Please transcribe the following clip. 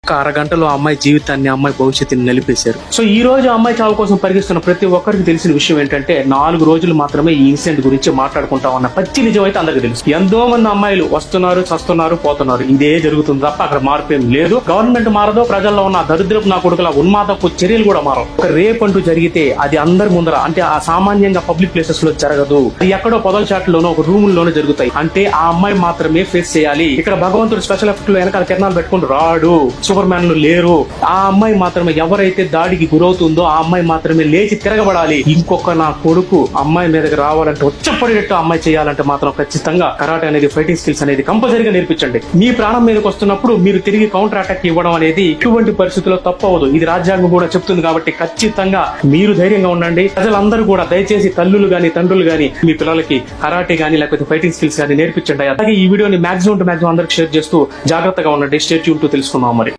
ఒక అరగంటలో ఆ అమ్మాయి జీవితాన్ని, అమ్మాయి భవిష్యత్తుని నిలిపేశారు. సో ఈ రోజు ఆ అమ్మాయి చావు కోసం పరిగిస్తున్న ప్రతి ఒక్కరికి తెలిసిన విషయం ఏంటంటే 4 రోజులు మాత్రమే ఈ ఇన్సిడెంట్ గురించి మాట్లాడుకుంటామన్న పచ్చి నిజం అయితే అందరికీ తెలుసు. ఎంతో మంది అమ్మాయిలు వస్తున్నారు, చస్తున్నారు, పోతున్నారు. ఇదే జరుగుతుంది తప్ప అక్కడ మార్పు ఏం లేదు. గవర్నమెంట్ మారదో, ప్రజల్లో ఉన్న దరిద్రపు నా కొడుకుల ఉన్మాదపు చర్యలు కూడా మారవు. ఒక రేప్ అంటూ జరిగితే అది అందరి ముందర, అంటే ఆ సామాన్యంగా పబ్లిక్ ప్లేసెస్ లో జరగదు. అది ఎక్కడో పొదల చాట్లోనో ఒక రూమ్ లోనే జరుగుతాయి. అంటే ఆ అమ్మాయి మాత్రమే ఫేస్ చేయాలి. ఇక్కడ భగవంతుడు స్పెషల్ ఎఫెక్ట్ లో వెనకాల కిరణాలు పెట్టుకుని రాడు, సూపర్ మ్యాన్లు లేరు. ఆ అమ్మాయి మాత్రమే, ఎవరైతే దాడికి గురవుతుందో ఆ అమ్మాయి మాత్రమే లేచి తిరగబడాలి. ఇంకొక నా కొడుకు అమ్మాయి మీదకి రావాలంటే, వచ్చపడేటట్టు అమ్మాయి చేయాలంటే మాత్రం ఖచ్చితంగా కరాటే అనేది, ఫైటింగ్ స్కిల్స్ అనేది కంపల్సరీగా నేర్పించండి. మీ ప్రాణం మీదకి వస్తున్నప్పుడు మీరు తిరిగి కౌంటర్ అటాక్ ఇవ్వడం అనేది ఎటువంటి పరిస్థితుల్లో తప్పవదు. ఇది రాజ్యాంగం కూడా చెప్తుంది. కాబట్టి ఖచ్చితంగా మీరు ధైర్యంగా ఉండండి. ప్రజలందరూ కూడా దయచేసి తల్లులు గాని, తండ్రులు గాని మీ పిల్లలకి కరాటే గాని లేకపోతే ఫైటింగ్ స్కిల్స్ గాని నేర్పించండి. అలాగే ఈ వీడియోని మాక్సిమం టు మాక్సిమం అందరికి షేర్ చేస్తూ జాగ్రత్తగా ఉండండి. స్టే ట్యూన్ టు తెలుసుకుందాం మరి.